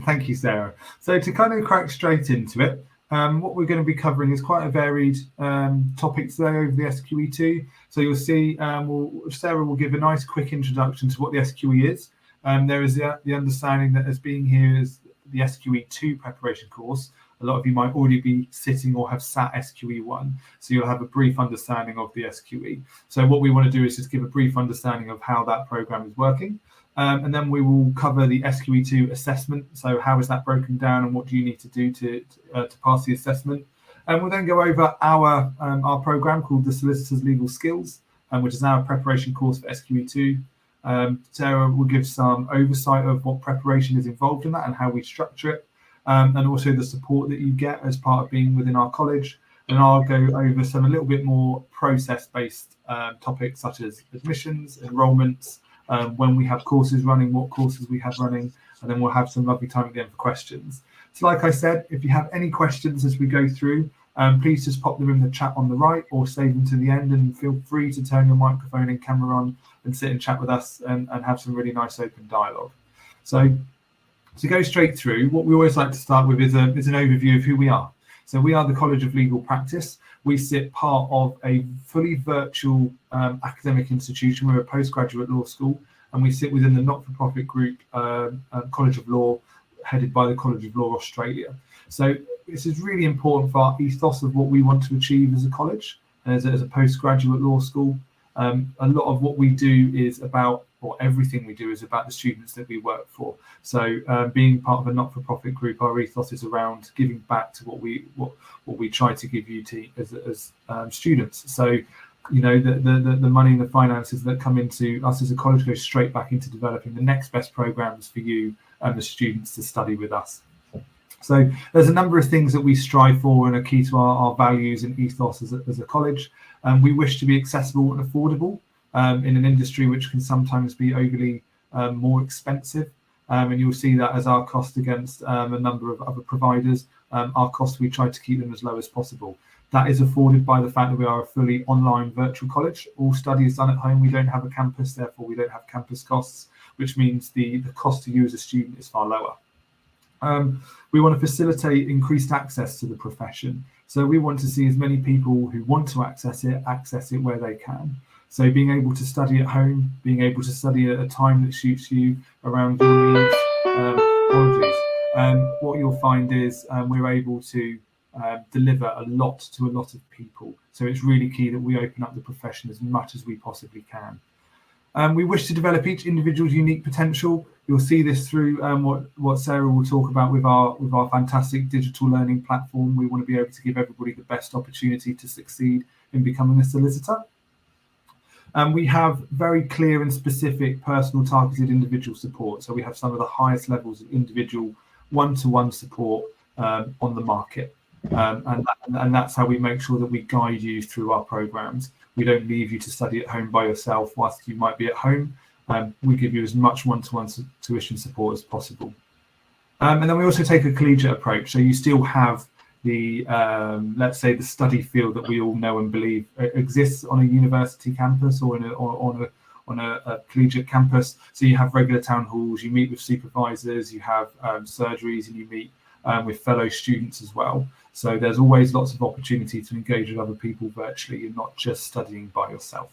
Thank you, Sarah. So to kind of crack straight into it, what we're going to be covering is quite a varied topic today over the SQE2. So you'll see Sarah will give a nice quick introduction to what the SQE is. There is the understanding that as being here is the SQE2 preparation course. A lot of you might already be sitting or have sat SQE1, so you'll have a brief understanding of the SQE. So what we want to do is just give a brief understanding of how that program is working. And then we will cover the SQE2 assessment. So how is that broken down and what do you need to do to pass the assessment? And we'll then go over our program called the Solicitor's Legal Skills, which is our preparation course for SQE2. Sarah will give some oversight of what preparation is involved in that and how we structure it, and also the support that you get as part of being within our college. And I'll go over some a little bit more process-based topics such as admissions, enrolments, when we have courses running, what courses we have running, and then we'll have some lovely time at the end for questions. So like I said, if you have any questions as we go through, please just pop them in the chat on the right or save them to the end, and feel free to turn your microphone and camera on and sit and chat with us and have some really nice open dialogue. So to go straight through, what we always like to start with is an overview of who we are. So we are the College of Legal Practice. We sit part of a fully virtual academic institution. We're a postgraduate law school, and we sit within the not-for-profit group College of Law, headed by the College of Law Australia. So this is really important for our ethos of what we want to achieve as a college, as a postgraduate law school. A lot of what we do is about, or everything we do is about the students that we work for. So being part of a not-for-profit group, our ethos is around giving back to what we try to give you to as students. So you know the money and the finances that come into us as a college go straight back into developing the next best programs for you and the students to study with us. So there's a number of things that we strive for and are key to our values and ethos as a college. We wish to be accessible and affordable in an industry which can sometimes be overly more expensive. And you'll see that as our cost against a number of other providers, our costs, we try to keep them as low as possible. That is afforded by the fact that we are a fully online virtual college. All study is done at home. We don't have a campus, therefore we don't have campus costs, which means the cost to you as a student is far lower. We want to facilitate increased access to the profession. So we want to see as many people who want to access it where they can. So being able to study at home, being able to study at a time that suits you around your needs. Apologies. What you'll find is we're able to deliver a lot to a lot of people. So it's really key that we open up the profession as much as we possibly can. We wish to develop each individual's unique potential. You'll see this through what Sarah will talk about with our fantastic digital learning platform. We want to be able to give everybody the best opportunity to succeed in becoming a solicitor. We have very clear and specific personal targeted individual support. So we have some of the highest levels of individual one-to-one support on the market. And that's how we make sure that we guide you through our programs. We don't leave you to study at home by yourself whilst you might be at home. We give you as much one-to-one tuition support as possible. And then we also take a collegiate approach. So you still have the, let's say, the study field that we all know and believe exists on a university campus or on a collegiate campus. So you have regular town halls, you meet with supervisors, you have surgeries, and you meet with fellow students as well. So there's always lots of opportunity to engage with other people virtually. You're not just studying by yourself.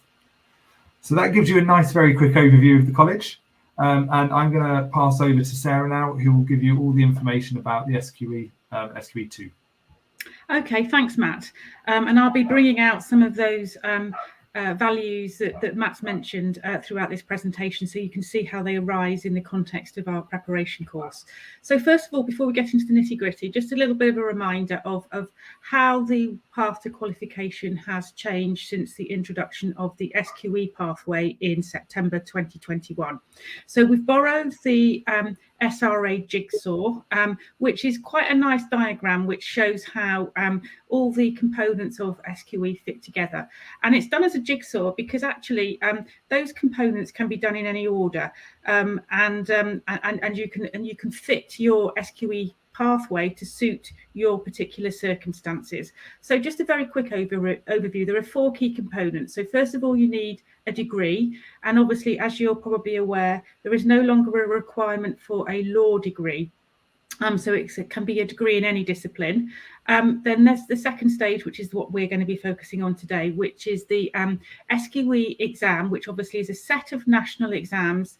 So that gives you a nice, very quick overview of the college. And I'm going to pass over to Sarah now, who will give you all the information about the SQE, SQE2. Okay, thanks, Matt. And I'll be bringing out some of those values that Matt's mentioned throughout this presentation, so you can see how they arise in the context of our preparation course. So first of all, before we get into the nitty-gritty, just a little bit of a reminder of how the path to qualification has changed since the introduction of the SQE pathway in September 2021. So we've borrowed the SRA jigsaw, which is quite a nice diagram which shows how all the components of SQE fit together. And it's done as a jigsaw because actually those components can be done in any order, and you can fit your SQE pathway to suit your particular circumstances. So just a very quick overview. There are 4 key components. So first of all, you need a degree, and obviously, as you're probably aware, there is no longer a requirement for a law degree So it can be a degree in any discipline. Then there's the second stage, which is what we're going to be focusing on today, which is the SQE exam, which obviously is a set of national exams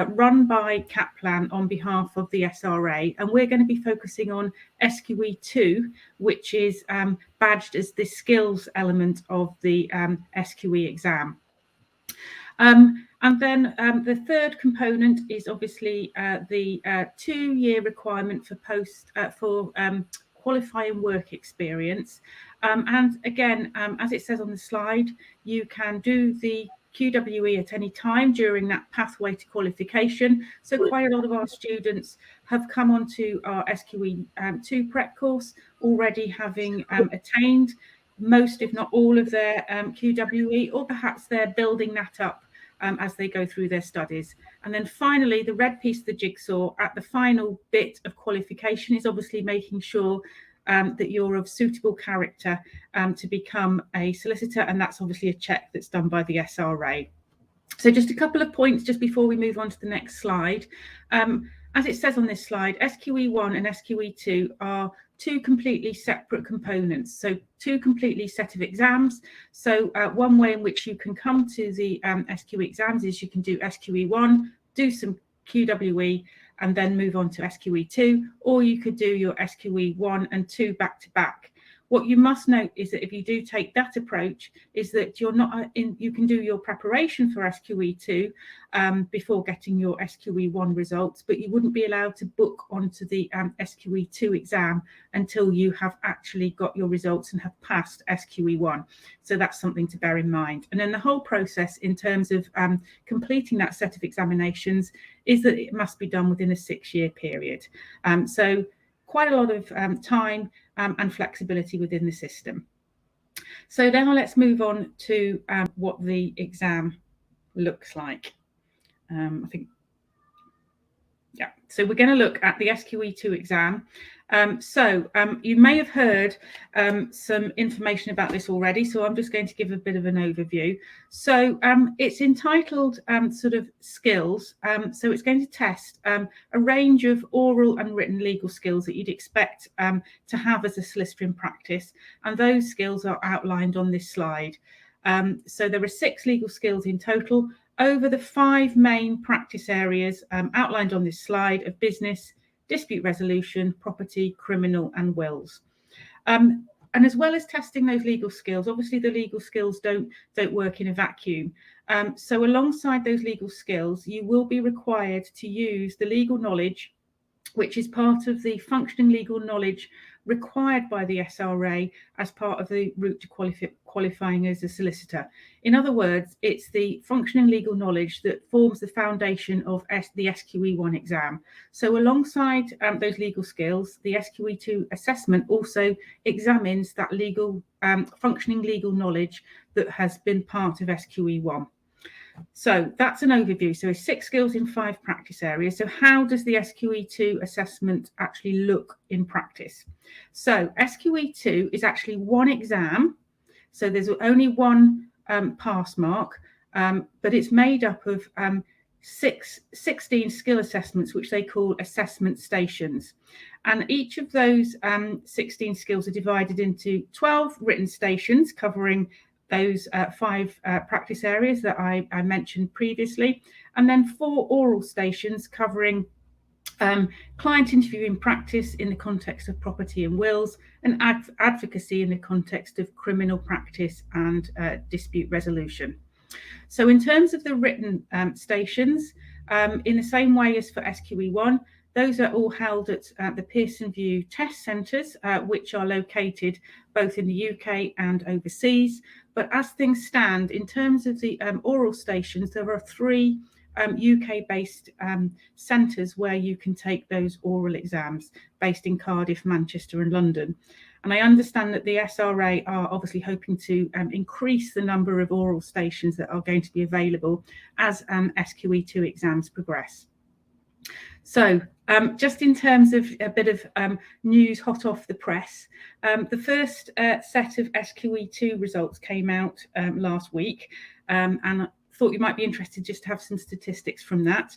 run by Kaplan on behalf of the SRA. And we're going to be focusing on SQE 2, which is badged as the skills element of the SQE exam. And then the third component is obviously the 2-year requirement for qualifying work experience. And again, as it says on the slide, you can do the QWE at any time during that pathway to qualification. So quite a lot of our students have come onto our SQE 2 prep course already having attained most, if not all, of their QWE, or perhaps they're building that up as they go through their studies. And then finally, the red piece of the jigsaw at the final bit of qualification is obviously making sure that you're of suitable character to become a solicitor, and that's obviously a check that's done by the SRA. So just a couple of points just before we move on to the next slide. As it says on this slide, SQE 1 and SQE 2 are two completely separate components. So two completely set of exams. So one way in which you can come to the SQE exams is you can do SQE 1, do some QWE, and then move on to SQE 2, or you could do your SQE 1 and 2 back to back. What you must note is that if you do take that approach, is that you're not you can do your preparation for SQE 2 before getting your SQE 1 results, but you wouldn't be allowed to book onto the SQE 2 exam until you have actually got your results and have passed SQE 1. So that's something to bear in mind. And then the whole process in terms of completing that set of examinations is that it must be done within a 6-year period. So quite a lot of time and flexibility within the system. So now let's move on to what the exam looks like. So we're going to look at the SQE 2 exam. You may have heard some information about this already, so I'm just going to give a bit of an overview. So it's entitled sort of skills. So it's going to test a range of oral and written legal skills that you'd expect to have as a solicitor in practice. And those skills are outlined on this slide. So there are 6 legal skills in total over the 5 main practice areas outlined on this slide of business, dispute resolution, property, criminal, and wills. And as well as testing those legal skills, obviously the legal skills don't work in a vacuum. So alongside those legal skills, you will be required to use the legal knowledge, which is part of the functioning legal knowledge required by the SRA as part of the route to qualifying as a solicitor. In other words, it's the functioning legal knowledge that forms the foundation of the SQE 1 exam. So alongside those legal skills, the SQE 2 assessment also examines that functioning legal knowledge that has been part of SQE 1. So that's an overview. So it's 6 skills in 5 practice areas. So how does the SQE 2 assessment actually look in practice? So SQE 2 is actually one exam. So there's only one pass mark, but it's made up of 16 skill assessments, which they call assessment stations. And each of those 16 skills are divided into 12 written stations covering those 5 practice areas that I mentioned previously, and then 4 oral stations covering client interview in practice in the context of property and wills, and advocacy in the context of criminal practice and dispute resolution. So in terms of the written stations, in the same way as for SQE 1, those are all held at the Pearson VUE test centres, which are located both in the UK and overseas. But as things stand, in terms of the oral stations, there are 3 UK-based centres where you can take those oral exams, based in Cardiff, Manchester and London. And I understand that the SRA are obviously hoping to increase the number of oral stations that are going to be available as SQE 2 exams progress. So just in terms of a bit of news hot off the press, the first set of SQE 2 results came out last week, and thought you might be interested just to have some statistics from that.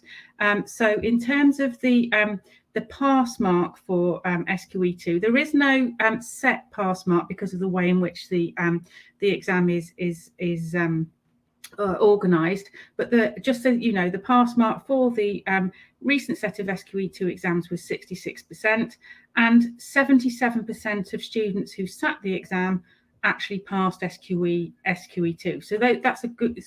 So in terms of the pass mark for SQE2, there is no set pass mark because of the way in which the exam is organised, but just so you know, the pass mark for the recent set of SQE2 exams was 66%, and 77% of students who sat the exam actually passed SQE2. So that's a good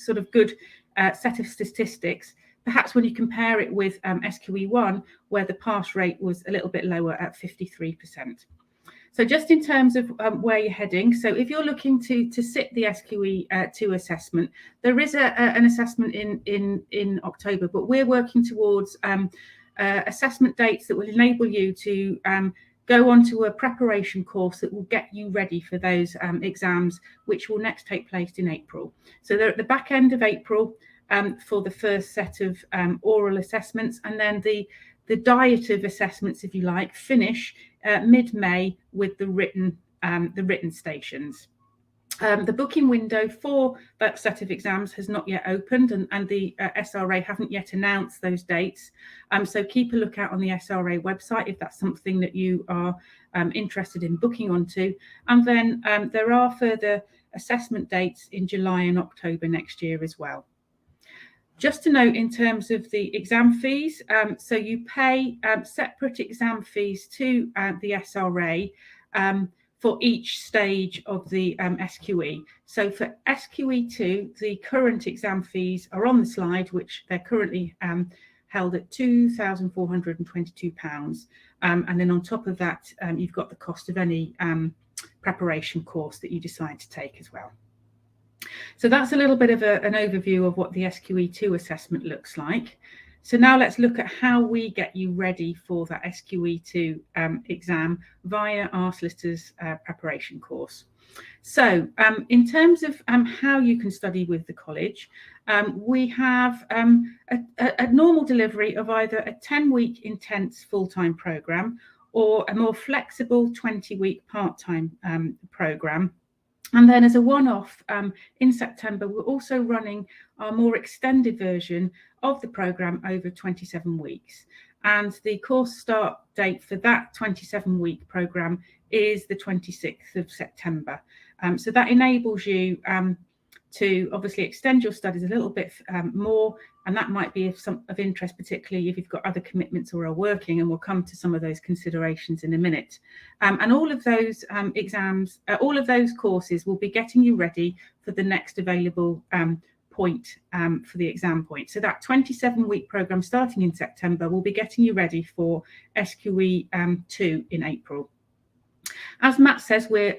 set of statistics. Perhaps when you compare it with SQE1, where the pass rate was a little bit lower at 53%. So just in terms of where you're heading, so if you're looking to sit the SQE2 assessment, there is an assessment in October, but we're working towards assessment dates that will enable you to go on to a preparation course that will get you ready for those exams, which will next take place in April. So they're at the back end of April for the first set of oral assessments, and then the diet of assessments, if you like, finish mid-May with the written stations. The booking window for that set of exams has not yet opened, and the SRA haven't yet announced those dates. So keep a lookout on the SRA website if that's something that you are interested in booking onto. And then there are further assessment dates in July and October next year as well. Just to note in terms of the exam fees, so you pay separate exam fees to the SRA for each stage of the SQE. So for SQE2, the current exam fees are on the slide, which they're currently held at £2,422. And then on top of that, you've got the cost of any preparation course that you decide to take as well. So that's a little bit of an overview of what the SQE2 assessment looks like. So now let's look at how we get you ready for that SQE2 exam via our solicitors preparation course. So in terms of how you can study with the college, we have a normal delivery of either a 10-week intense full-time programme or a more flexible 20-week part-time programme. And then as a one-off in September, we're also running our more extended version of the programme over 27 weeks. And the course start date for that 27-week programme is the 26th of September. So that enables you to obviously extend your studies a little bit more, and that might be of interest, particularly if you've got other commitments or are working, and we'll come to some of those considerations in a minute. And all of those all of those courses will be getting you ready for the next available point for the exam point. So that 27-week programme starting in September will be getting you ready for SQE2 in April. As Matt says, we're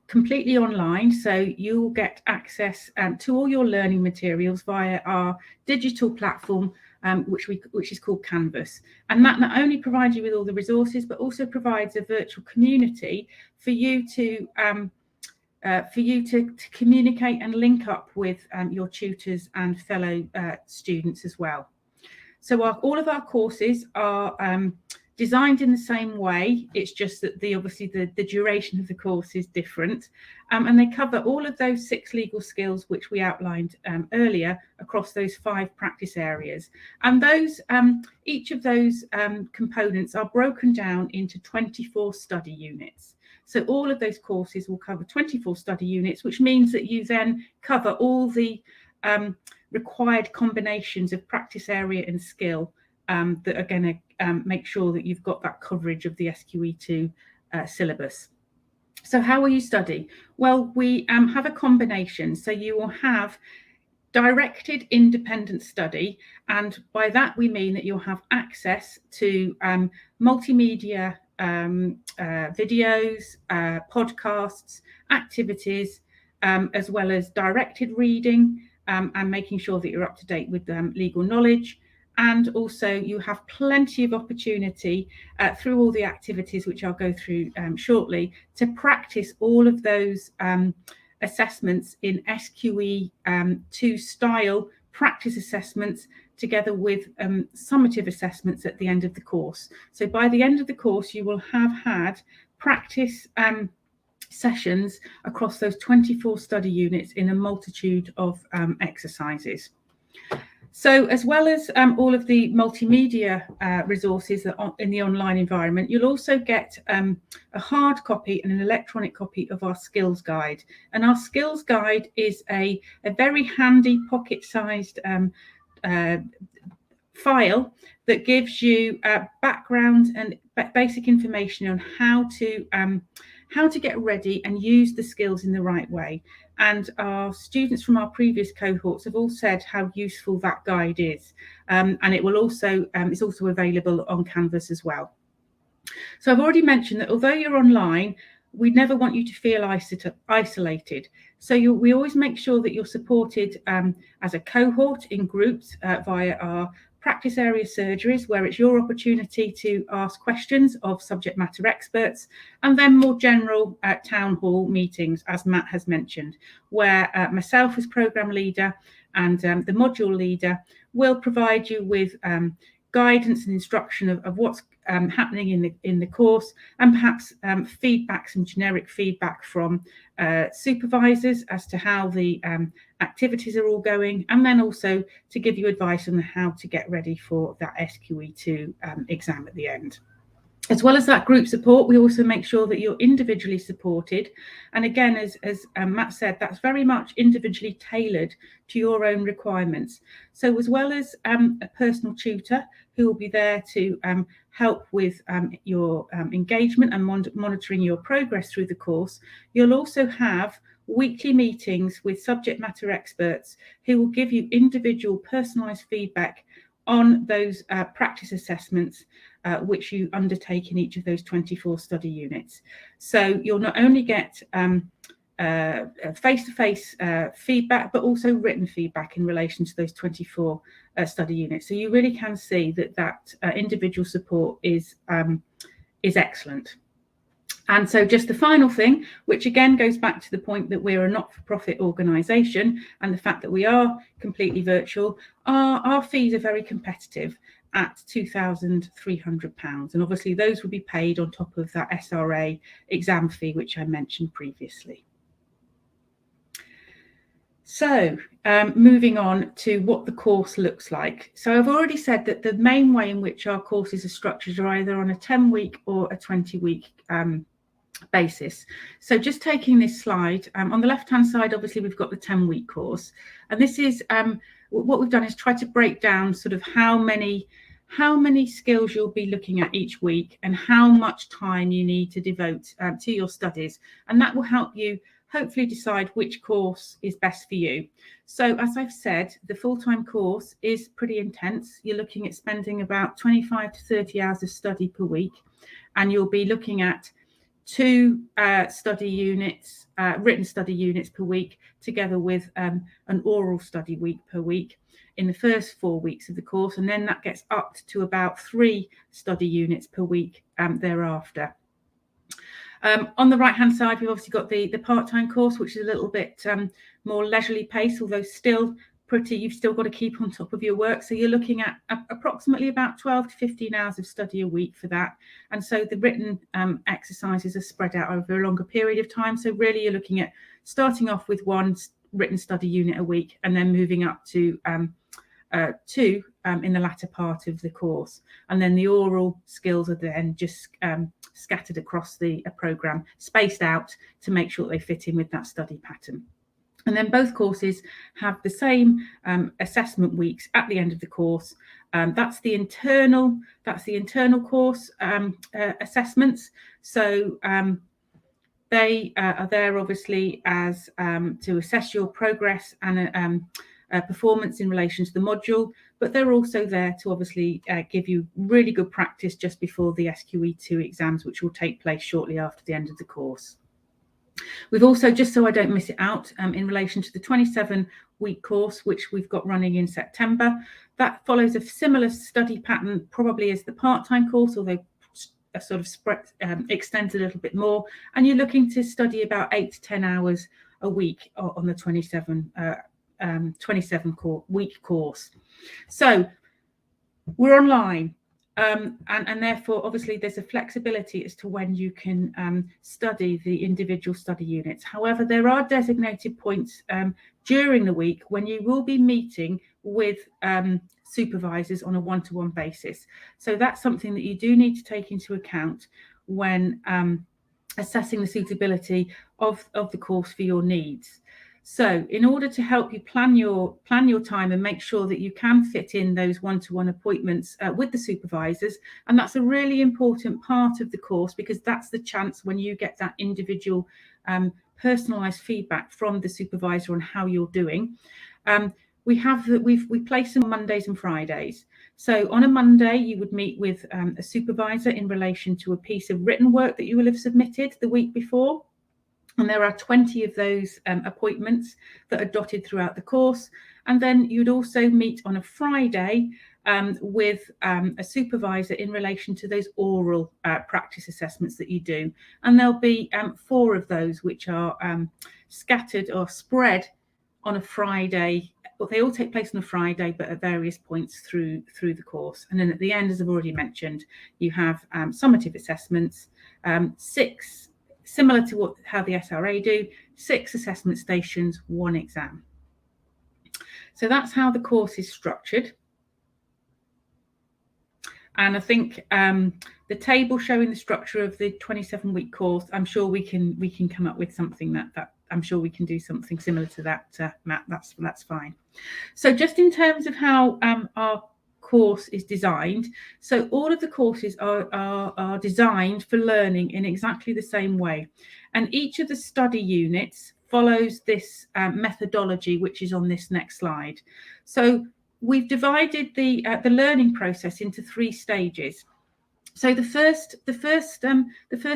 completely online, so you'll get access to all your learning materials via our digital platform, which is called Canvas. And that not only provides you with all the resources, but also provides a virtual community for you to communicate and link up with your tutors and fellow students as well. So all of our courses are designed in the same way. It's just that obviously the duration of the course is different, and they cover all of those 6 legal skills which we outlined earlier across those 5 practice areas. And those each of those components are broken down into 24 study units. So all of those courses will cover 24 study units, which means that you then cover all the required combinations of practice area and skill that are going to make sure that you've got that coverage of the SQE2 syllabus. So how will you study? Well, we have a combination. So you will have directed independent study, and by that we mean that you'll have access to multimedia videos, podcasts, activities, as well as directed reading, and making sure that you're up to date with legal knowledge. And also you have plenty of opportunity through all the activities, which I'll go through shortly, to practice all of those assessments in SQE2 style practice assessments, together with summative assessments at the end of the course. So by the end of the course, you will have had practice sessions across those 24 study units in a multitude of exercises. So as well as all of the multimedia resources that are in the online environment, you'll also get a hard copy and an electronic copy of our skills guide. And our skills guide is a very handy pocket-sized file that gives you background and basic information on how to get ready and use the skills in the right way. And our students from our previous cohorts have all said how useful that guide is. And it will also, it's also available on Canvas as well. So I've already mentioned that although you're online, we never want you to feel isolated. So we always make sure that you're supported as a cohort in groups via our practice area surgeries, where it's your opportunity to ask questions of subject matter experts, and then more general town hall meetings, as Matt has mentioned, where myself as programme leader and the module leader will provide you with guidance and instruction of what's happening in the course, and perhaps feedback, some generic feedback from supervisors as to how the activities are all going, and then also to give you advice on how to get ready for that SQE2 exam at the end. As well as that group support, we also make sure that you're individually supported. And again, as Matt said, that's very much individually tailored to your own requirements. So as well as a personal tutor who will be there to help with your engagement and monitoring your progress through the course, you'll also have weekly meetings with subject matter experts who will give you individual personalised feedback on those practice assessments which you undertake in each of those 24 study units. So you'll not only get face-to-face feedback, but also written feedback in relation to those 24 study units. So you really can see that individual support is excellent. And so just the final thing, which again goes back to the point that we're a not-for-profit organisation and the fact that we are completely virtual, our fees are very competitive at £2,300. And obviously those will be paid on top of that SRA exam fee, which I mentioned previously. So moving on to what the course looks like. So I've already said that the main way in which our courses are structured are either on a 10-week or a 20-week basis. So just taking this slide, on the left-hand side, obviously we've got the 10-week course. And this is, what we've done is try to break down sort of how many skills you'll be looking at each week and how much time you need to devote to your studies. And that will help you hopefully decide which course is best for you. So as I've said, the full-time course is pretty intense. You're looking at spending about 25 to 30 hours of study per week, and you'll be looking at 2 study units, written study units per week, together with an oral study week per week in the first 4 weeks of the course, and then that gets up to about 3 study units per week thereafter. On the right-hand side, we've obviously got the part-time course, which is a little bit more leisurely paced, although still pretty, you've still got to keep on top of your work. So you're looking at approximately about 12 to 15 hours of study a week for that. And so the written exercises are spread out over a longer period of time. So really you're looking at starting off with 1 written study unit a week and then moving up to 2 in the latter part of the course. And then the oral skills are then just scattered across the programme, spaced out to make sure that they fit in with that study pattern. And then both courses have the same assessment weeks at the end of the course. That's the internal course assessments. So they are there obviously as to assess your progress and performance in relation to the module, but they're also there to obviously give you really good practice just before the SQE2 exams, which will take place shortly after the end of the course. We've also, just so I don't miss it out, in relation to the 27-week course, which we've got running in September, that follows a similar study pattern probably as the part-time course, although sort of extends a little bit more. And you're looking to study about 8 to 10 hours a week on the 27-week course. So we're online. And therefore, obviously, there's a flexibility as to when you can study the individual study units. However, there are designated points during the week when you will be meeting with supervisors on a one-to-one basis. So that's something that you do need to take into account when assessing the suitability of the course for your needs. So in order to help you plan your time and make sure that you can fit in those one-to-one appointments with the supervisors, and that's a really important part of the course, because that's the chance when you get that individual personalized feedback from the supervisor on how you're doing. We place them on Mondays and Fridays. So on a Monday, you would meet with a supervisor in relation to a piece of written work that you will have submitted the week before. And there are 20 of those appointments that are dotted throughout the course. And then you'd also meet on a Friday with a supervisor in relation to those oral practice assessments that you do. And there'll be 4 of those which are scattered or spread on a Friday. Well, they all take place on a Friday, but at various points through the course. And then at the end, as I've already mentioned, you have summative assessments, 6, similar to how the SRA do, 6 assessment stations, 1 exam. So that's how the course is structured. And I think the table showing the structure of the 27-week course, I'm sure we can come up with something that I'm sure we can do something similar to that, Matt. That's fine. So just in terms of how our course is designed, so all of the courses are designed for learning in exactly the same way, and each of the study units follows this methodology, which is on this next slide. So we've divided the learning process into 3 stages. So the first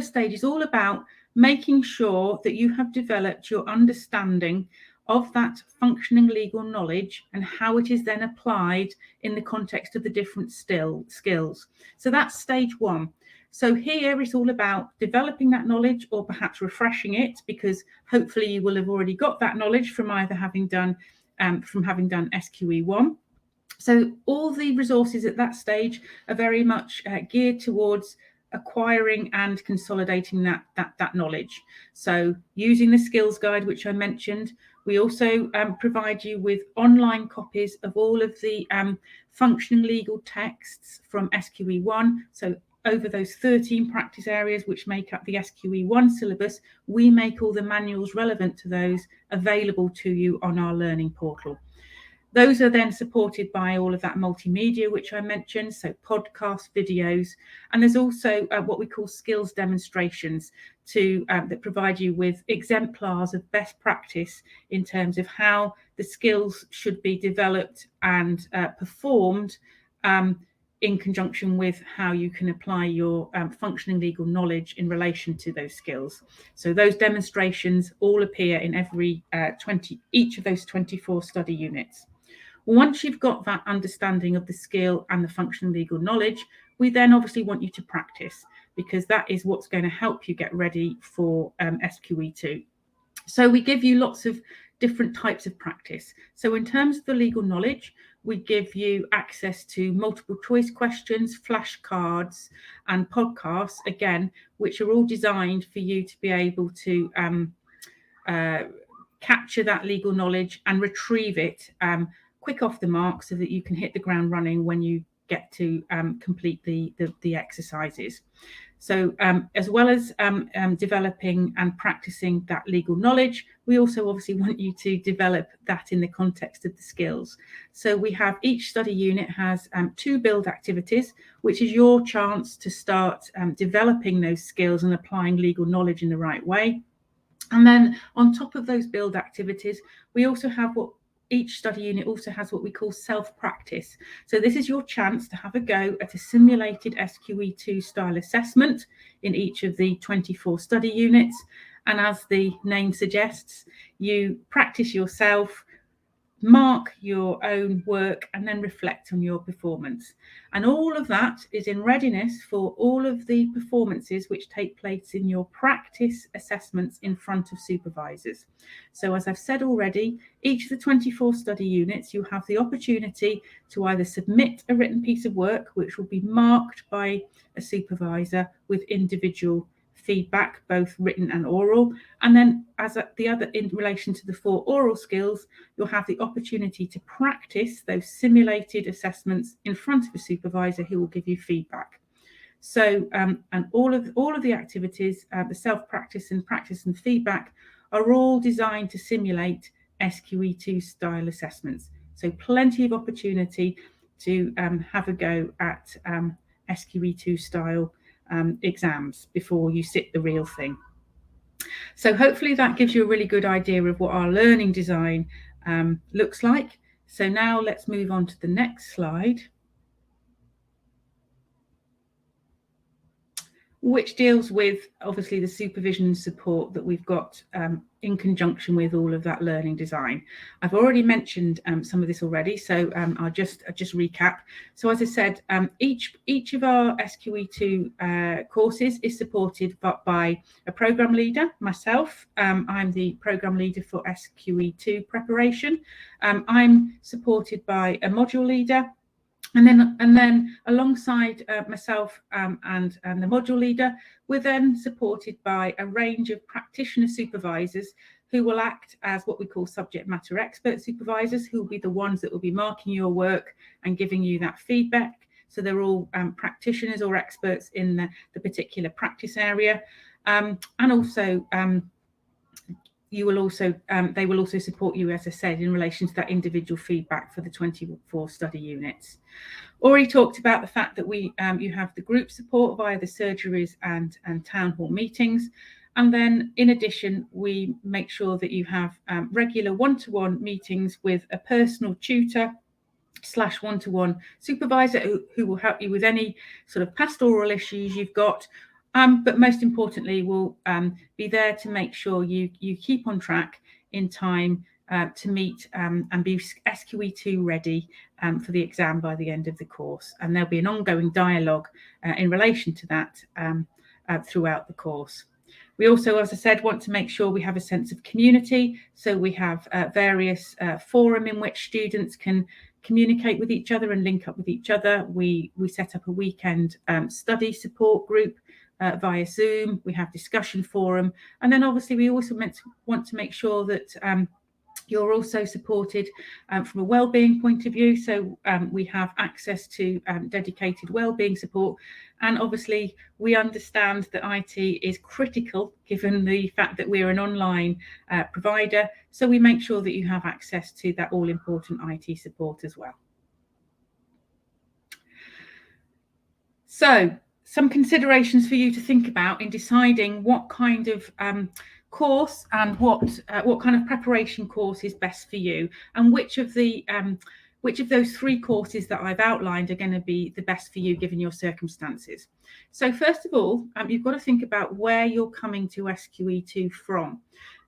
stage is all about making sure that you have developed your understanding of that functioning legal knowledge and how it is then applied in the context of the different skills. So that's stage 1. So here it's all about developing that knowledge, or perhaps refreshing it, because hopefully you will have already got that knowledge from either having done SQE 1. So all the resources at that stage are very much geared towards acquiring and consolidating that knowledge. So using the skills guide, which I mentioned, we also provide you with online copies of all of the functioning legal texts from SQE 1. So over those 13 practice areas which make up the SQE 1 syllabus, we make all the manuals relevant to those available to you on our learning portal. Those are then supported by all of that multimedia, which I mentioned, so podcasts, videos, and there's also what we call skills demonstrations that provide you with exemplars of best practice in terms of how the skills should be developed and performed in conjunction with how you can apply your functioning legal knowledge in relation to those skills. So those demonstrations all appear in each of those 24 study units. Once you've got that understanding of the skill and the functional legal knowledge, we then obviously want you to practice, because that is what's going to help you get ready for SQE2. So we give you lots of different types of practice. So in terms of the legal knowledge, we give you access to multiple choice questions, flashcards, and podcasts, again, which are all designed for you to be able to capture that legal knowledge and retrieve it quick off the mark, so that you can hit the ground running when you get to complete the exercises. So as well as developing and practicing that legal knowledge, we also obviously want you to develop that in the context of the skills. So we have, each study unit has 2 build activities, which is your chance to start developing those skills and applying legal knowledge in the right way. And then on top of those build activities, we also have each study unit also has what we call self-practice. So this is your chance to have a go at a simulated SQE2 style assessment in each of the 24 study units. And as the name suggests, you practice yourself, mark your own work, and then reflect on your performance. And all of that is in readiness for all of the performances which take place in your practice assessments in front of supervisors. So as I've said already, each of the 24 study units, you have the opportunity to either submit a written piece of work, which will be marked by a supervisor with individual feedback, both written and oral. And then in relation to the 4 oral skills, you'll have the opportunity to practice those simulated assessments in front of a supervisor who will give you feedback. So, and all of the activities, the self-practice and practice and feedback, are all designed to simulate SQE2 style assessments. So plenty of opportunity to have a go at SQE2 style exams before you sit the real thing. So hopefully that gives you a really good idea of what our learning design looks like. So now let's move on to the next slide, which deals with obviously the supervision and support that we've got in conjunction with all of that learning design. I've already mentioned some of this already, so I'll just recap. So as I said, each of our SQE2 courses is supported by a program leader, myself. I'm the program leader for SQE2 preparation. I'm supported by a module leader. And then alongside myself and the module leader, we're then supported by a range of practitioner supervisors who will act as what we call subject matter expert supervisors, who will be the ones that will be marking your work and giving you that feedback. So they're all practitioners or experts in the particular practice area. And also, they will also support you, as I said, in relation to that individual feedback for the 24 study units. Already talked about the fact that you have the group support via the surgeries and town hall meetings. And then in addition, we make sure that you have regular one-to-one meetings with a personal tutor / one-to-one supervisor who will help you with any sort of pastoral issues you've got. But most importantly, will be there to make sure you keep on track in time to meet and be SQE2 ready for the exam by the end of the course. And there'll be an ongoing dialogue in relation to that throughout the course. We also, as I said, want to make sure we have a sense of community. So we have various forum in which students can communicate with each other and link up with each other. We set up a weekend study support group via Zoom. We have discussion forum. And then obviously we also want to make sure that you're also supported from a wellbeing point of view. So we have access to dedicated wellbeing support. And obviously we understand that IT is critical given the fact that we're an online provider. So we make sure that you have access to that all important IT support as well. So some considerations for you to think about in deciding what kind of course and what kind of preparation course is best for you, and which of those 3 courses that I've outlined are going to be the best for you given your circumstances. So first of all, you've got to think about where you're coming to SQE2 from,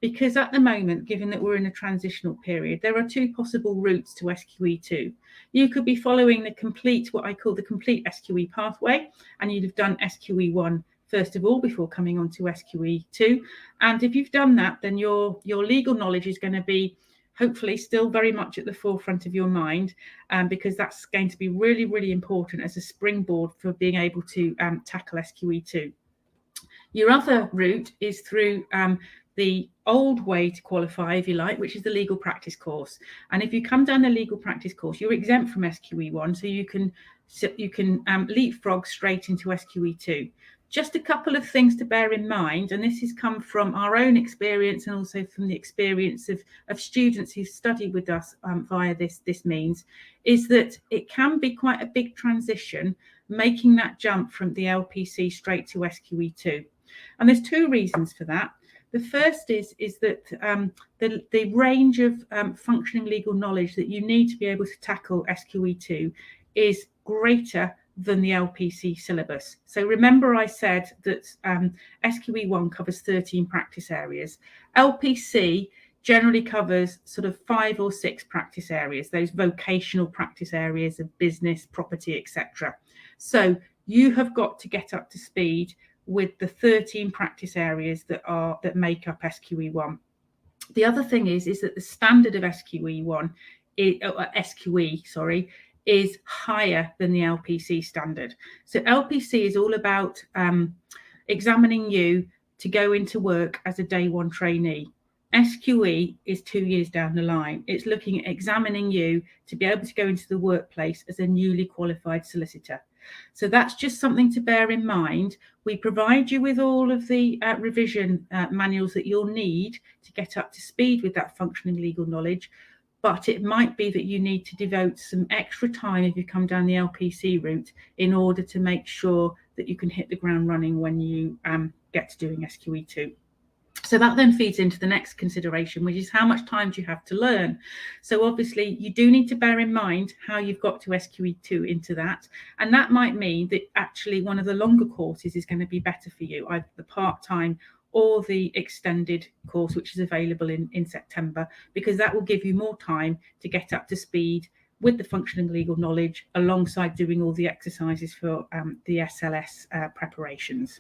because at the moment, given that we're in a transitional period, there are 2 possible routes to SQE2. You could be following what I call the complete SQE pathway, and you'd have done SQE1 first of all before coming on to SQE2. And if you've done that, then your legal knowledge is going to be hopefully still very much at the forefront of your mind, because that's going to be really, really important as a springboard for being able to tackle SQE2. Your other route is through the old way to qualify, if you like, which is the legal practice course. And if you come down the legal practice course, you're exempt from SQE1, so you can leapfrog straight into SQE2. Just a couple of things to bear in mind, and this has come from our own experience and also from the experience of students who study with us via this means, is that it can be quite a big transition making that jump from the LPC straight to SQE2. And there's 2 reasons for that. The first is that the range of functioning legal knowledge that you need to be able to tackle SQE2 is greater than the LPC syllabus. So remember I said that SQE1 covers 13 practice areas. LPC generally covers sort of 5 or 6 practice areas, those vocational practice areas of business, property, etc. So you have got to get up to speed with the 13 practice areas that make up SQE1. The other thing is that the standard of SQE1 is higher than the LPC standard. So LPC is all about examining you to go into work as a day one trainee. SQE is 2 years down the line. It's looking at examining you to be able to go into the workplace as a newly qualified solicitor. So that's just something to bear in mind. We provide you with all of the revision manuals that you'll need to get up to speed with that functioning legal knowledge. But it might be that you need to devote some extra time if you come down the LPC route in order to make sure that you can hit the ground running when you get to doing SQE2. So that then feeds into the next consideration, which is how much time do you have to learn? So obviously you do need to bear in mind how you've got to SQE2 into that. And that might mean that actually one of the longer courses is going to be better for you, either the part-time or the extended course, which is available in September, because that will give you more time to get up to speed with the functioning legal knowledge alongside doing all the exercises for the SLS preparations.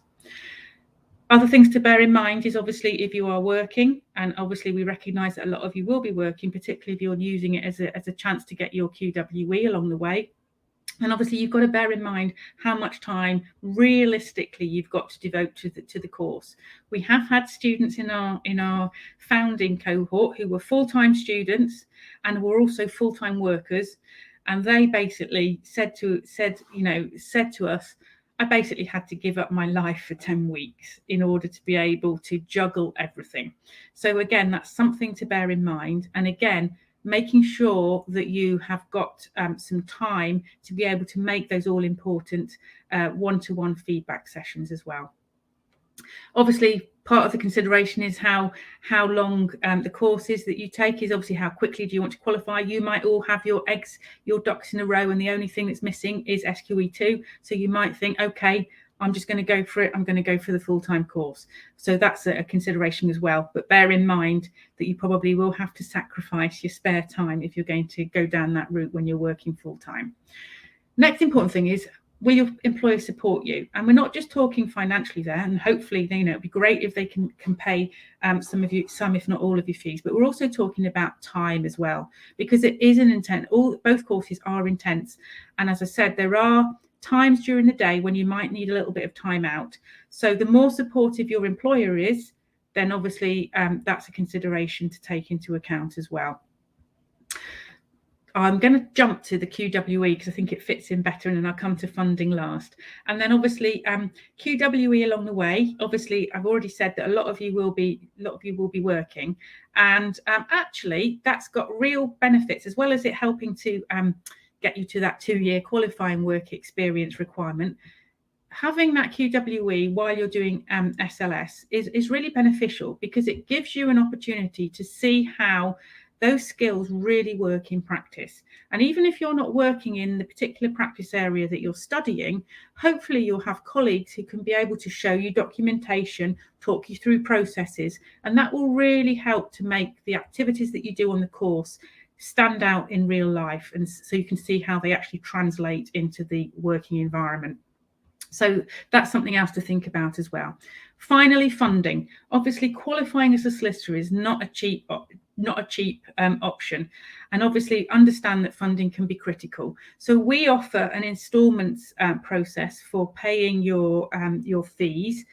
Other things to bear in mind is obviously if you are working, and obviously we recognise that a lot of you will be working, particularly if you're using it as a chance to get your QWE along the way. And obviously you've got to bear in mind how much time realistically you've got to devote to the course. We have had students in our founding cohort who were full-time students and were also full-time workers, and they basically said to us, I basically had to give up my life for 10 weeks in order to be able to juggle everything. So again, that's something to bear in mind. And again, making sure that you have got some time to be able to make those all important one-to-one feedback sessions as well. Obviously, part of the consideration is how long the courses that you take is. Obviously, how quickly do you want to qualify? You might all have your ducks in a row, and the only thing that's missing is SQE2. So you might think, okay, I'm just going to go for it. I'm going to go for the full-time course. So that's a consideration as well. But bear in mind that you probably will have to sacrifice your spare time if you're going to go down that route when you're working full-time. Next important thing is, will your employer support you? And we're not just talking financially there, and hopefully, it'd be great if they can pay some if not all of your fees, but we're also talking about time as well, because it is an intense, both courses are intense. And as I said, there are times during the day when you might need a little bit of time out. So the more supportive your employer is, then obviously that's a consideration to take into account as well. I'm going to jump to the QWE because I think it fits in better, and then I'll come to funding last. And then obviously QWE along the way. Obviously, I've already said that a lot of you will be working, and actually that's got real benefits as well as it helping to get you to that 2-year qualifying work experience requirement. Having that QWE while you're doing SLS is really beneficial because it gives you an opportunity to see how those skills really work in practice. And even if you're not working in the particular practice area that you're studying, hopefully you'll have colleagues who can be able to show you documentation, talk you through processes, and that will really help to make the activities that you do on the course stand out in real life, and so you can see how they actually translate into the working environment. So that's something else to think about as well. Finally, funding. Obviously, qualifying as a solicitor is not a cheap option, and obviously understand that funding can be critical. So we offer an instalments process for paying your fees.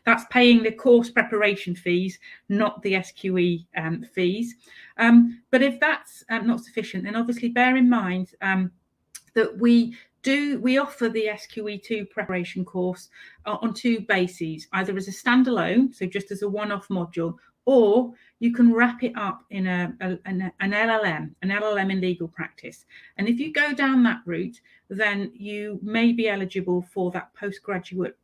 That's paying the course preparation fees, not the SQE fees. But if that's not sufficient, then obviously bear in mind that we offer the SQE2 preparation course on 2 bases, either as a standalone, so just as a one-off module, or you can wrap it up in an LLM in legal practice. And if you go down that route, then you may be eligible for that postgraduate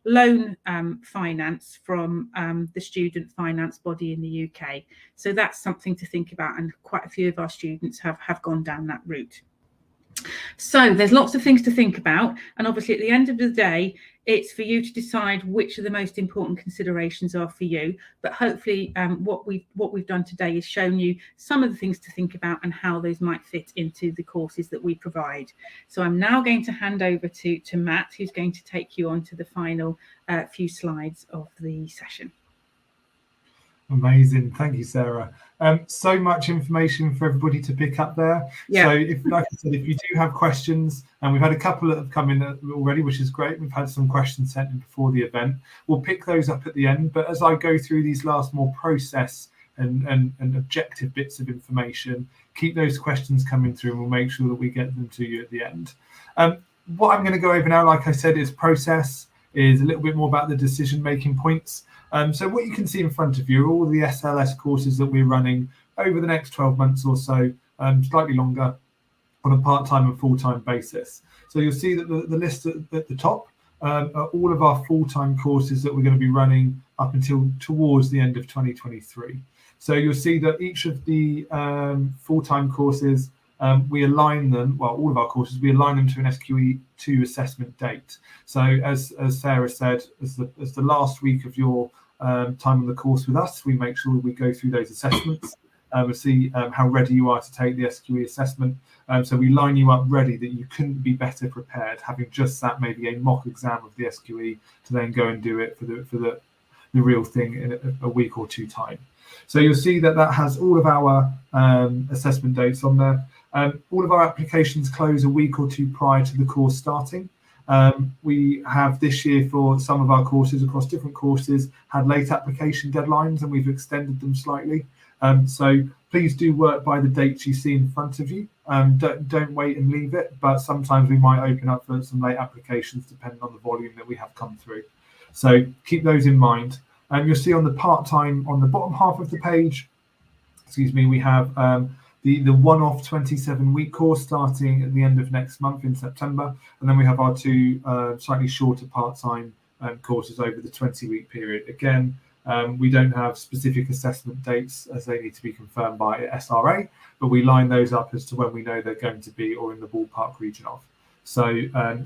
loan finance from the student finance body in the UK. So that's something to think about, and quite a few of our students have gone down that route. So there's lots of things to think about, and obviously at the end of the day it's for you to decide which of the most important considerations are for you. But hopefully what we've done today is shown you some of the things to think about and how those might fit into the courses that we provide. So I'm now going to hand over to Matt, who's going to take you on to the final few slides of the session. Amazing. Thank you, Sarah. So much information for everybody to pick up there. Yeah. So if, like I said, if you do have questions, and we've had a couple that have come in already, which is great. We've had some questions sent in before the event. We'll pick those up at the end. But as I go through these last more process and objective bits of information, keep those questions coming through, and we'll make sure that we get them to you at the end. What I'm going to go over now, like I said, is process, is a little bit more about the decision-making points. So what you can see in front of you are all the SLS courses that we're running over the next 12 months or so, slightly longer, on a part-time and full-time basis. So you'll see that the list at the top are all of our full-time courses that we're going to be running up until towards the end of 2023. So you'll see that each of the full-time courses, we align them, well, all of our courses, we align them to an SQE2 assessment date. So as Sarah said, as the last week of your time on the course with us, we make sure we go through those assessments. We'll see how ready you are to take the SQE assessment. So we line you up ready that you couldn't be better prepared, having just sat maybe a mock exam of the SQE to then go and do it for the real thing in a week or two time. So you'll see that has all of our assessment dates on there. All of our applications close a week or two prior to the course starting. We have this year, for some of our courses across different courses, had late application deadlines, and we've extended them slightly. So please do work by the dates you see in front of you. Don't wait and leave it, but sometimes we might open up for some late applications depending on the volume that we have come through. So keep those in mind. You'll see on the part-time, on the bottom half of the page, we have the one-off 27-week course starting at the end of next month in September, and then we have our two slightly shorter part-time courses over the 20-week period. Again, we don't have specific assessment dates as they need to be confirmed by SRA, but we line those up as to when we know they're going to be, or in the ballpark region of. So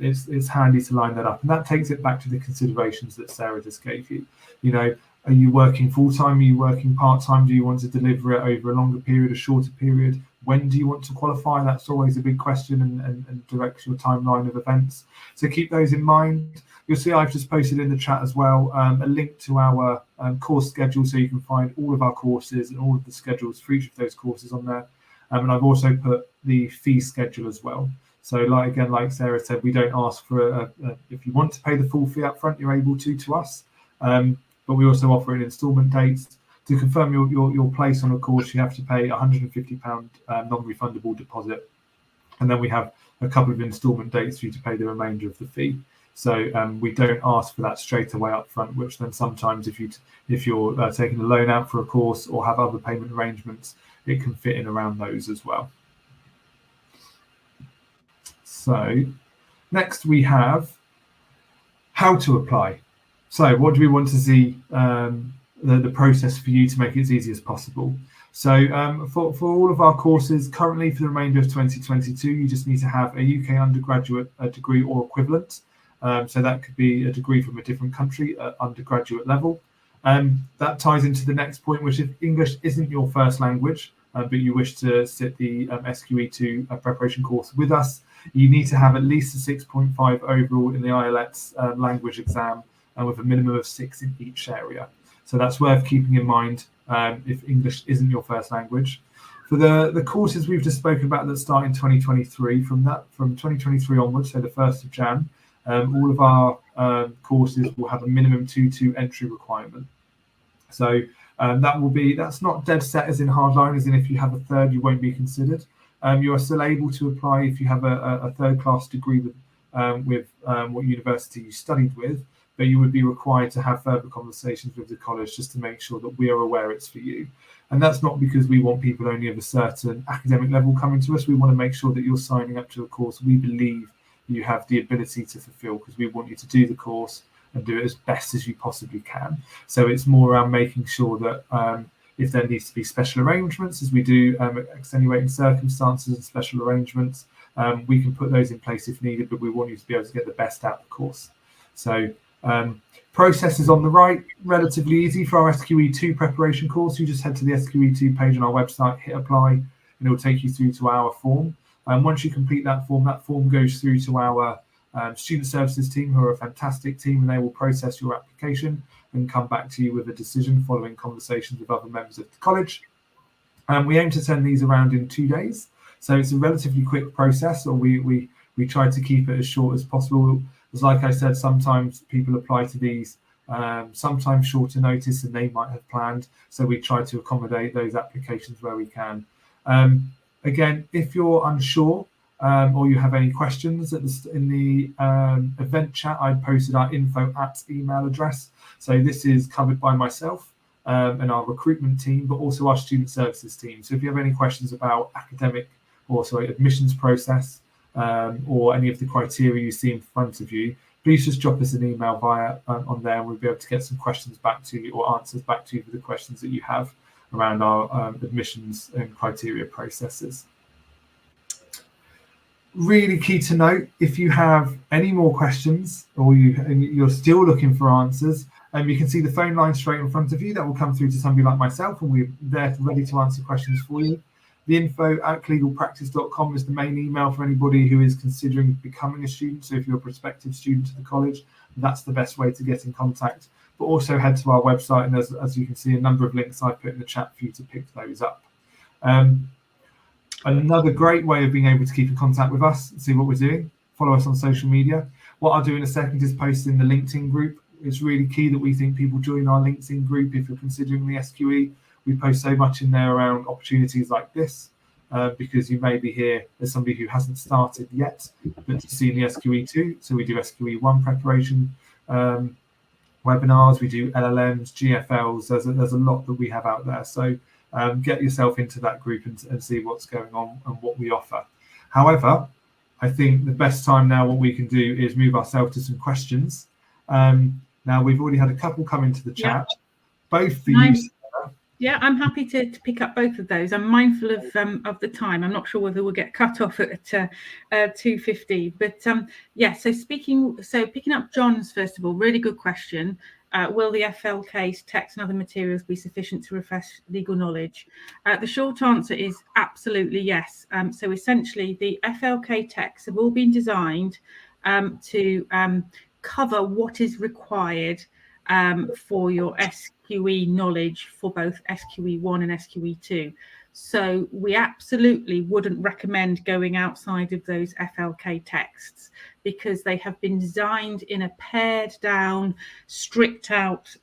it's handy to line that up, and that takes it back to the considerations that Sarah just gave you. You know, are you working full-time? Are you working part-time? Do you want to deliver it over a longer period, a shorter period? When do you want to qualify? That's always a big question and directs your timeline of events. So keep those in mind. You'll see I've just posted in the chat as well a link to our course schedule, so you can find all of our courses and all of the schedules for each of those courses on there. And I've also put the fee schedule as well. So like Sarah said, we don't ask for if you want to pay the full fee up front, you're able to us. But we also offer an instalment dates. To confirm your place on a course, you have to pay £150 non-refundable deposit. And then we have a couple of instalment dates for you to pay the remainder of the fee. So we don't ask for that straight away up front, which then sometimes if you're taking a loan out for a course or have other payment arrangements, it can fit in around those as well. So next we have how to apply. So what do we want to see the process for you to make it as easy as possible? So for all of our courses currently for the remainder of 2022, you just need to have a UK undergraduate degree or equivalent. So that could be a degree from a different country at undergraduate level. That ties into the next point, which if English isn't your first language, but you wish to sit the SQE2 preparation course with us, you need to have at least a 6.5 overall in the IELTS language exam, and with a minimum of 6 in each area. So that's worth keeping in mind if English isn't your first language. For the courses we've just spoken about that start in 2023, from 2023 onwards, so the 1st of Jan, all of our courses will have a minimum 2-2 entry requirement. So that's not dead set as in hardline, as in if you have a third, you won't be considered. You are still able to apply if you have a third-class degree with what university you studied with, but you would be required to have further conversations with the college just to make sure that we are aware it's for you. And that's not because we want people only of a certain academic level coming to us. We want to make sure that you're signing up to a course we believe you have the ability to fulfill, because we want you to do the course and do it as best as you possibly can. So it's more around making sure that if there needs to be special arrangements, as we do extenuating circumstances and special arrangements, we can put those in place if needed, but we want you to be able to get the best out of the course. So process is on the right, relatively easy for our SQE2 preparation course. You just head to the SQE2 page on our website, hit apply, and it will take you through to our form. And once you complete that form goes through to our student services team, who are a fantastic team, and they will process your application and come back to you with a decision following conversations with other members of the college. We aim to send these around in 2 days, so it's a relatively quick process, or we try to keep it as short as possible. As like I said, sometimes people apply to these sometimes shorter notice than they might have planned, so we try to accommodate those applications where we can. Again, if you're unsure or you have any questions, in the event chat, I posted our info@ email address. So this is covered by myself and our recruitment team, but also our student services team. So if you have any questions about admissions process or any of the criteria you see in front of you, please just drop us an email via on there, and we'll be able to get some questions back to you, or answers back to you for the questions that you have around our admissions and criteria processes. Really key to note, if you have any more questions or you're still looking for answers, you can see the phone line straight in front of you. That will come through to somebody like myself, and we're there ready to answer questions for you. The info@legalpractice.com is the main email for anybody who is considering becoming a student. So if you're a prospective student to the college, that's the best way to get in contact. But also head to our website, and as you can see, a number of links I've put in the chat for you to pick those up. Another great way of being able to keep in contact with us, see what we're doing, follow us on social media. What I'll do in a second is post in the LinkedIn group. It's really key that we think people join our LinkedIn group if you're considering the SQE. We post so much in there around opportunities like this, because you may be here as somebody who hasn't started yet, but to see in the SQE2. So we do SQE1 preparation webinars, we do LLMs, GFLs. There's a lot that we have out there. So get yourself into that group and see what's going on and what we offer. However, I think the best time now, what we can do is move ourselves to some questions. Now, we've already had a couple come into the chat, both for you, Sarah. Yeah, I'm happy to pick up both of those. I'm mindful of the time. I'm not sure whether we'll get cut off at 2:50, but yeah. So picking up John's, first of all, really good question. Will the FLK's text and other materials be sufficient to refresh legal knowledge? The short answer is absolutely yes. So essentially, the FLK texts have all been designed to cover what is required for your SQE knowledge for both SQE1 and SQE2. So we absolutely wouldn't recommend going outside of those FLK texts, because they have been designed in a pared down, strict out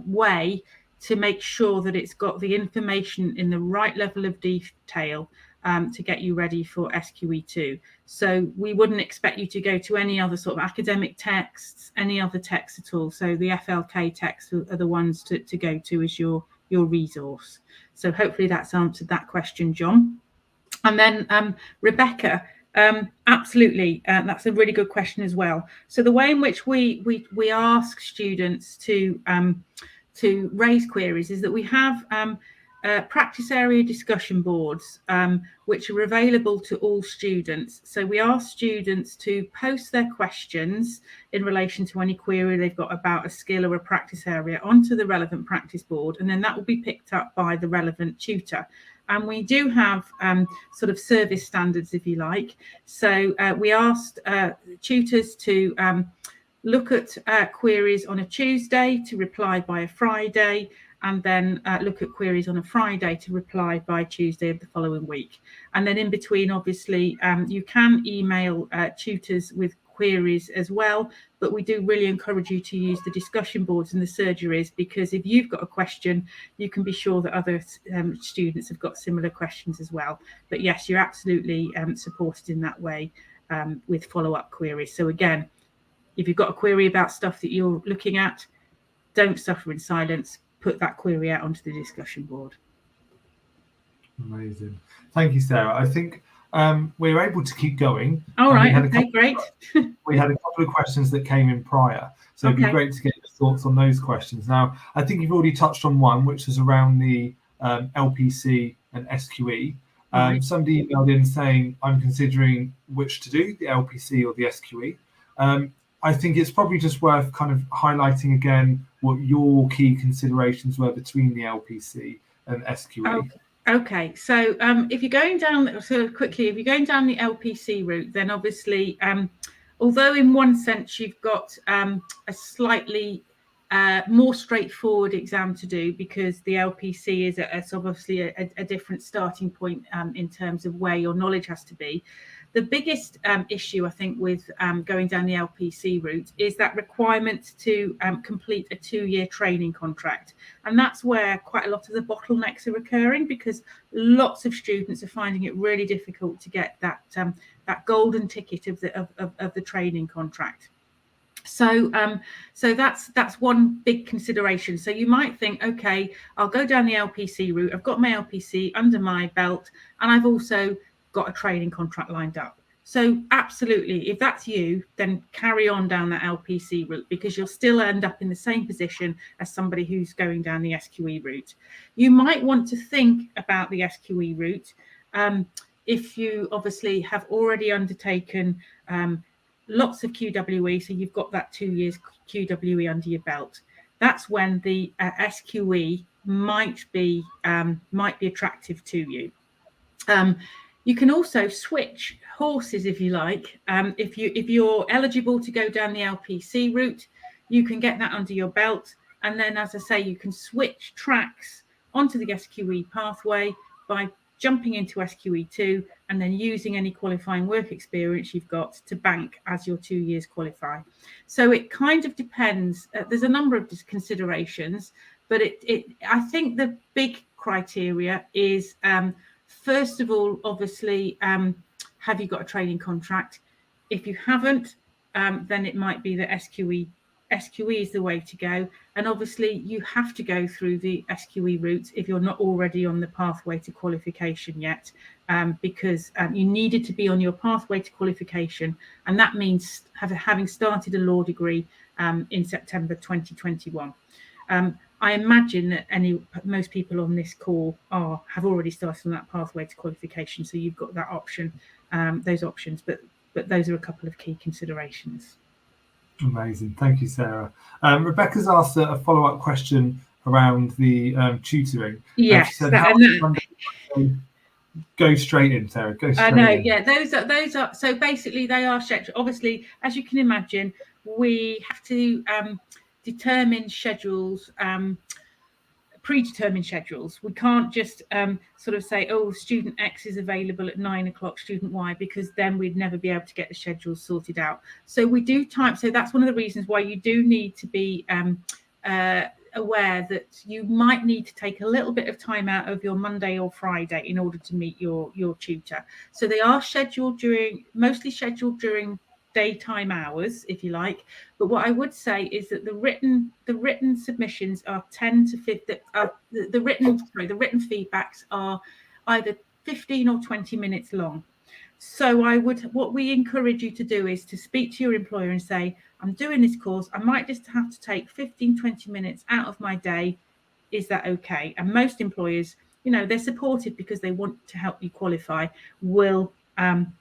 way to make sure that it's got the information in the right level of detail to get you ready for SQE2. So we wouldn't expect you to go to any other sort of academic texts, any other texts at all. So the FLK texts are the ones to go to as your resource. So hopefully that's answered that question, John. And then Rebecca, absolutely, that's a really good question as well. So the way in which we ask students to raise queries is that we have practice area discussion boards, which are available to all students. So we ask students to post their questions in relation to any query they've got about a skill or a practice area onto the relevant practice board, and then that will be picked up by the relevant tutor. And we do have sort of service standards, if you like. So we asked tutors to look at queries on a Tuesday, to reply by a Friday, and then look at queries on a Friday to reply by Tuesday of the following week. And then in between, obviously, you can email tutors with queries as well, but we do really encourage you to use the discussion boards and the surgeries, because if you've got a question, you can be sure that other students have got similar questions as well. But yes, you're absolutely supported in that way with follow-up queries. So again, if you've got a query about stuff that you're looking at, don't suffer in silence. Put that query out onto the discussion board. Amazing. Thank you, Sarah. I think we were able to keep going. All right, okay, great. We had a couple of questions that came in prior, so it'd be great to get your thoughts on those questions. Now, I think you've already touched on one, which is around the LPC and SQE. Somebody emailed in saying, I'm considering which to do, the LPC or the SQE. I think it's probably just worth kind of highlighting again what your key considerations were between the LPC and SQE. Okay, so if you're going down, so quickly, if you're going down the LPC route, then obviously although in one sense you've got a slightly more straightforward exam to do, because the LPC is obviously a different starting point in terms of where your knowledge has to be. The biggest issue, I think, with going down the LPC route is that requirement to complete a 2-year training contract. And that's where quite a lot of the bottlenecks are occurring, because lots of students are finding it really difficult to get that golden ticket of the training contract. So that's one big consideration. So you might think, okay, I'll go down the LPC route. I've got my LPC under my belt, and I've also got a training contract lined up. So absolutely, if that's you, then carry on down that LPC route, because you'll still end up in the same position as somebody who's going down the SQE route. You might want to think about the SQE route if you obviously have already undertaken lots of QWE, so you've got that 2 years QWE under your belt. That's when the SQE might be attractive to you. You can also switch horses if you like. If you're eligible to go down the LPC route, you can get that under your belt, and then, as I say, you can switch tracks onto the SQE pathway by jumping into SQE2 and then using any qualifying work experience you've got to bank as your 2 years qualify. So it kind of depends. There's a number of considerations, but I think the big criteria is, first of all, obviously, have you got a training contract? If you haven't, then it might be that SQE is the way to go. And obviously, you have to go through the SQE route if you're not already on the pathway to qualification yet, because you needed to be on your pathway to qualification. And that means having started a law degree in September 2021. I imagine that most people on this call have already started on that pathway to qualification, so you've got that option, those options. But those are a couple of key considerations. Amazing, thank you, Sarah. Rebecca's asked a follow-up question around the tutoring. Yes, she said, go straight in, Sarah. Go straight in. I know. Yeah, those are. So basically, they are scheduled. Obviously, as you can imagine, we have to determine schedules, predetermined schedules. We can't just sort of say, oh, student X is available at 9 o'clock, student Y, because then we'd never be able to get the schedules sorted out. So we do time. So that's one of the reasons why you do need to be aware that you might need to take a little bit of time out of your Monday or Friday in order to meet your tutor. So they are mostly scheduled during daytime hours, if you like. But what I would say is that the written submissions are 10 to 15. The written feedbacks are either 15 or 20 minutes long. So what we encourage you to do is to speak to your employer and say, I'm doing this course. I might just have to take 15, 20 minutes out of my day. Is that okay? And most employers, they're supportive because they want to help you qualify, will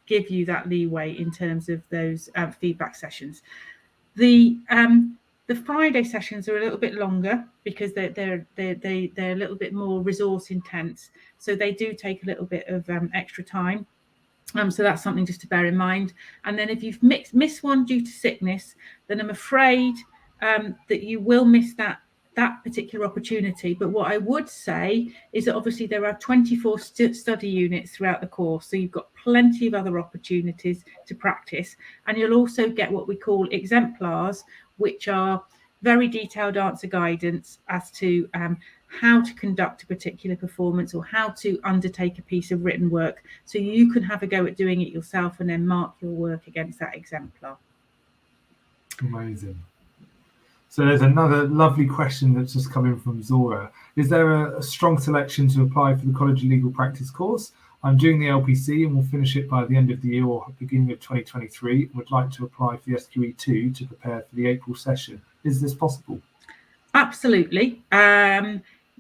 give you that leeway in terms of those feedback sessions. The Friday sessions are a little bit longer because they're a little bit more resource intense, so they do take a little bit of extra time. So that's something just to bear in mind. And then if you've missed one due to sickness, then I'm afraid that you will miss that particular opportunity. But what I would say is that obviously there are 24 study units throughout the course, so you've got plenty of other opportunities to practice, and you'll also get what we call exemplars, which are very detailed answer guidance as to how to conduct a particular performance or how to undertake a piece of written work, so you can have a go at doing it yourself and then mark your work against that exemplar. Amazing. So there's another lovely question that's just come in from Zora. Is there a strong selection to apply for the College of Legal Practice course? I'm doing the LPC and will finish it by the end of the year or beginning of 2023 and would like to apply for the SQE2 to prepare for the April session. Is this possible? Absolutely.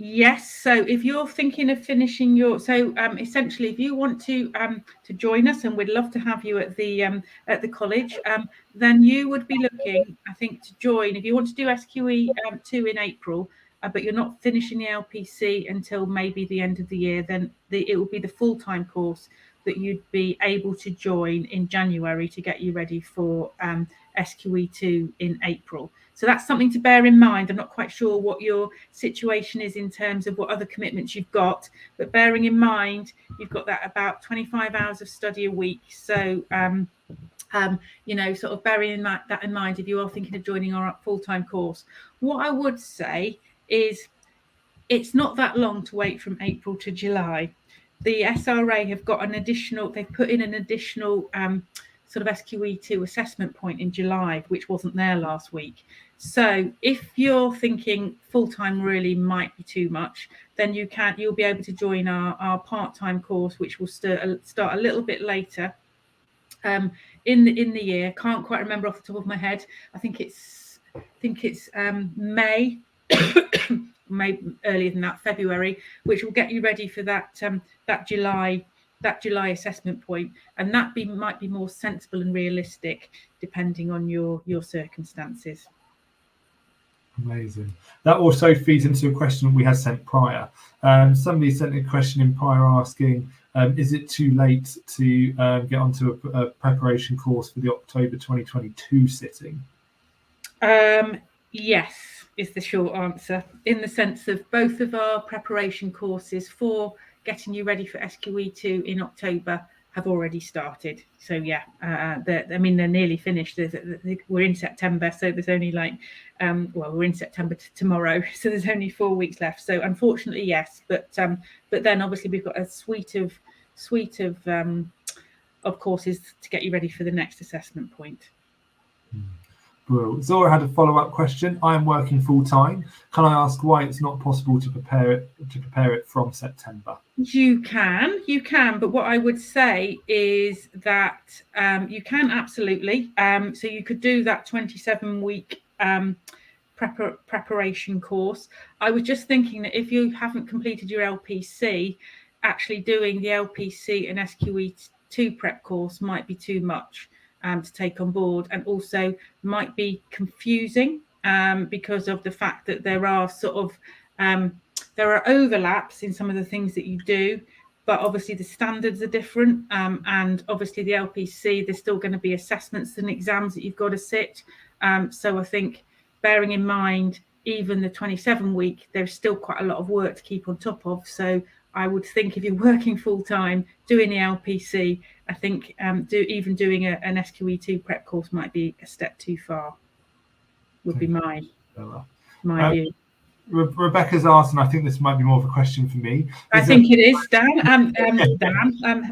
Yes. So if you're thinking of finishing essentially, if you want to join us, and we'd love to have you at the college, then you would be looking, I think, to join. If you want to do SQE2 in April, but you're not finishing the LPC until maybe the end of the year, then it will be the full-time course, that you'd be able to join in January to get you ready for SQE2 in April. So that's something to bear in mind. I'm not quite sure what your situation is in terms of what other commitments you've got, but bearing in mind you've got that about 25 hours of study a week. So sort of bearing that in mind if you are thinking of joining our full-time course. What I would say is it's not that long to wait from April to July. The SRA have got they've put in an additional sort of SQE2 assessment point in July, which wasn't there last week. So if you're thinking full-time really might be too much, then you'll be able to join our part-time course, which will start a little bit later in the year. Can't quite remember off the top of my head. I think it's May. Maybe earlier than that, February, which will get you ready for that July assessment point, and that might be more sensible and realistic depending on your circumstances. Amazing. That also feeds into a question we had sent prior. Somebody sent a question in prior asking, is it too late to get onto a preparation course for the October 2022 sitting? Yes, is the short answer, in the sense of both of our preparation courses for getting you ready for SQE2 in October have already started. So yeah, they're nearly finished. We're in September, so there's only we're in September tomorrow, so there's only 4 weeks left. So unfortunately, yes, but then obviously we've got a suite of courses to get you ready for the next assessment point. Well, Zora had a follow-up question. I am working full-time. Can I ask why it's not possible to prepare it from September? You can, but what I would say is that you can absolutely. So you could do that 27-week preparation course. I was just thinking that if you haven't completed your LPC, actually doing the LPC and SQE2 prep course might be too much to take on board, and also might be confusing because of the fact that there are there are overlaps in some of the things that you do, but obviously the standards are different, and obviously the LPC, there's still going to be assessments and exams that you've got to sit. So I think bearing in mind even the 27-week, there's still quite a lot of work to keep on top of. So I would think if you're working full-time, doing the LPC, I think doing an SQE2 prep course might be a step too far, would be my view. Rebecca's asked, and I think this might be more of a question for me. I think it is, Dan.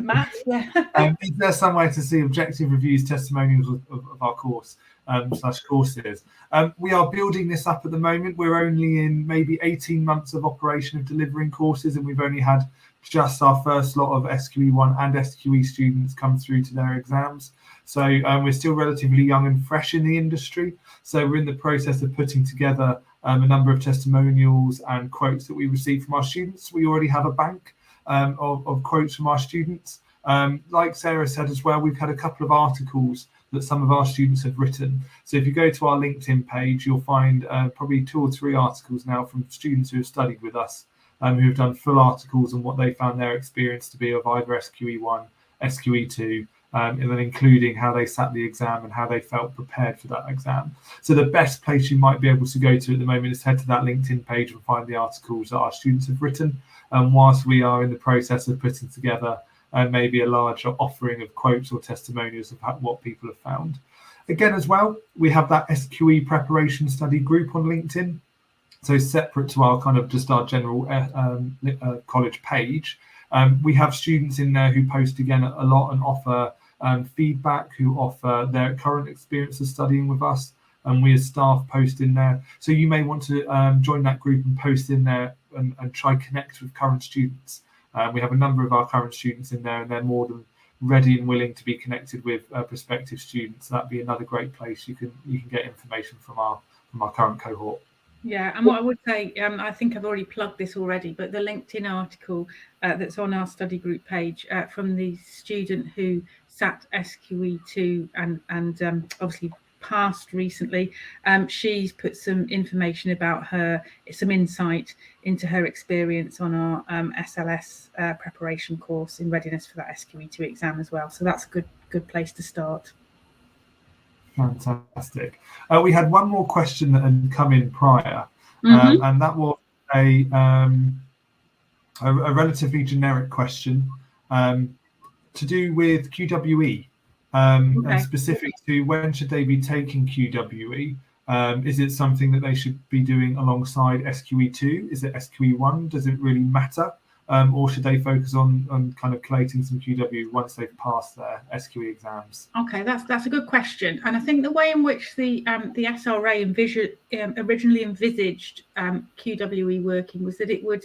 Matt. Yeah. Is there some way to see objective reviews, testimonials of our course / courses? We are building this up at the moment. We're only in maybe 18 months of operation of delivering courses, and we've only had just our first lot of SQE1 and SQE students come through to their exams. So we're still relatively young and fresh in the industry. So we're in the process of putting together a number of testimonials and quotes that we receive from our students. We already have a bank of quotes from our students. Like Sarah said as well, we've had a couple of articles that some of our students have written. So if you go to our LinkedIn page, you'll find probably 2 or 3 articles now from students who have studied with us, who've done full articles on what they found their experience to be of either SQE1, SQE2, and then including how they sat the exam and how they felt prepared for that exam. So the best place you might be able to go to at the moment is head to that LinkedIn page and find the articles that our students have written, whilst we are in the process of putting together maybe a larger offering of quotes or testimonials of what people have found. Again, as well, we have that SQE preparation study group on LinkedIn. So separate to our just our general college page, we have students in there who post again a lot and offer feedback, who offer their current experience of studying with us, and we as staff post in there. So you may want to join that group and post in there and try connect with current students. We have a number of our current students in there, and they're more than ready and willing to be connected with prospective students. So that'd be another great place you can get information from our current cohort. Yeah, and what I would say, I think I've already plugged this already, but the LinkedIn article that's on our study group page from the student who sat SQE2 and obviously passed recently, she's put some information about some insight into her experience on our SLS preparation course in readiness for that SQE2 exam as well. So that's a good place to start. Fantastic. We had one more question that had come in prior, and that was a relatively generic question to do with QWE, and specific to when should they be taking QWE. Is it something that they should be doing alongside SQE2? Is it SQE1? Does it really matter? Or should they focus on kind of collating some QW once they've passed their SQE exams? Okay, that's a good question, and I think the way in which the SRA originally envisaged QWE working was that it would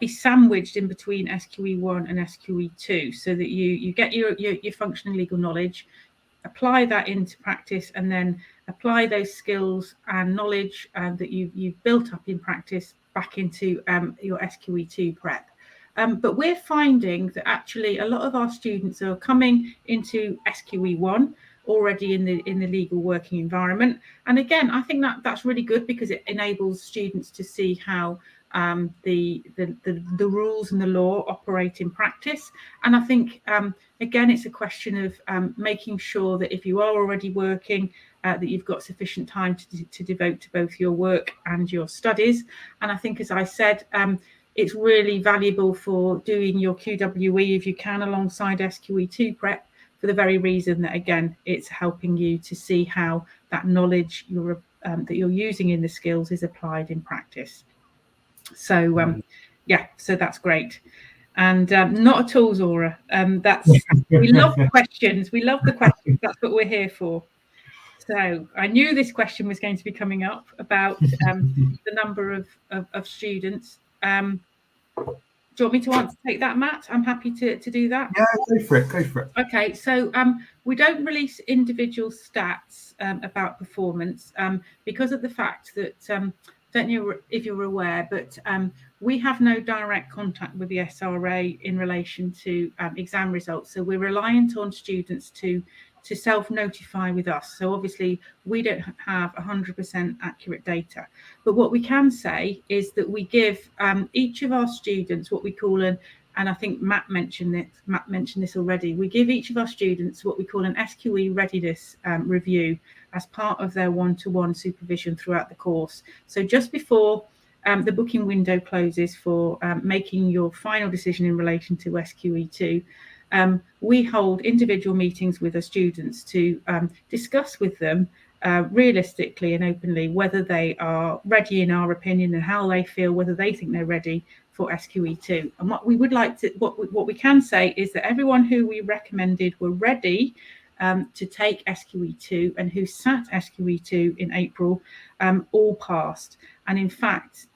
be sandwiched in between SQE1 and SQE2, so that you get your functioning legal knowledge, apply that into practice, and then apply those skills and knowledge that you've built up in practice back into your SQE2 prep. But we're finding that actually a lot of our students are coming into SQE1 already in the legal working environment. And again, I think that's really good because it enables students to see how the rules and the law operate in practice. And I think, again, it's a question of making sure that if you are already working, that you've got sufficient time to devote to both your work and your studies. And I think, as I said, it's really valuable for doing your QWE if you can alongside SQE2 prep, for the very reason that, again, it's helping you to see how that knowledge that you're using in the skills is applied in practice. So yeah, so that's great. And not at all, Zora. We love the questions. We love the questions. That's what we're here for. So I knew this question was going to be coming up about the number of students. Do you want me to take that, Matt? I'm happy to do that. Yeah, go for it. Okay, so we don't release individual stats about performance because of the fact that, don't know if you're aware, but we have no direct contact with the SRA in relation to exam results. So we're reliant on students to self-notify with us. So obviously we don't have 100% accurate data. But what we can say is that we give each of our students what we call and I think Matt mentioned this already. We give each of our students what we call an SQE readiness review as part of their one-to-one supervision throughout the course. So just before the booking window closes for making your final decision in relation to SQE2, we hold individual meetings with the students to discuss with them realistically and openly whether they are ready in our opinion and how they feel, whether they think they're ready for SQE2. And what we can say is that everyone who we recommended were ready to take SQE2 and who sat SQE2 in April all passed, and in fact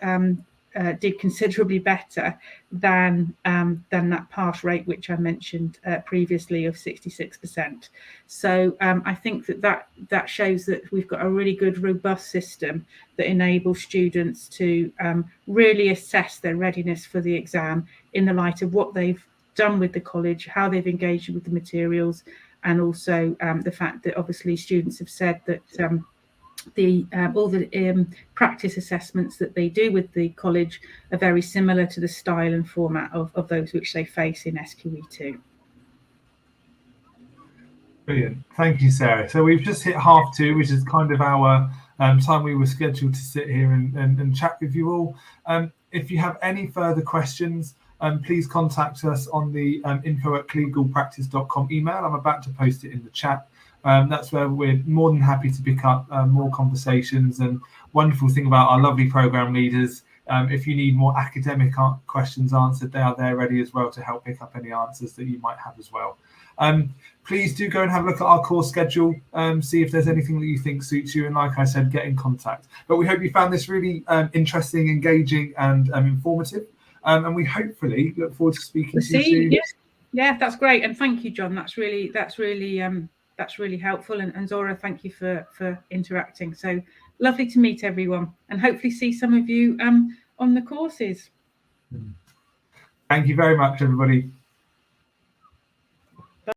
did considerably better than that pass rate which I mentioned previously of 66%. So I think that shows that we've got a really good robust system that enables students to really assess their readiness for the exam in the light of what they've done with the college, how they've engaged with the materials, and also the fact that obviously students have said that all the practice assessments that they do with the college are very similar to the style and format of those which they face in SQE2. Brilliant. Thank you, Sarah. So we've just hit 2:30, which is kind of our time we were scheduled to sit here and chat with you all. If you have any further questions, please contact us on the info@legalpractice.com email. I'm about to post it in the chat. That's where we're more than happy to pick up more conversations. And wonderful thing about our lovely program leaders, if you need more academic questions answered, they are there ready as well to help pick up any answers that you might have as well. Please do go and have a look at our course schedule, see if there's anything that you think suits you, and like I said, get in contact. But we hope you found this really interesting, engaging and informative, and we hopefully look forward to speaking to you soon. Yeah, that's great, and thank you, John. That's really helpful, and Zora, thank you for interacting. So lovely to meet everyone, and hopefully see some of you on the courses. Thank you very much, everybody.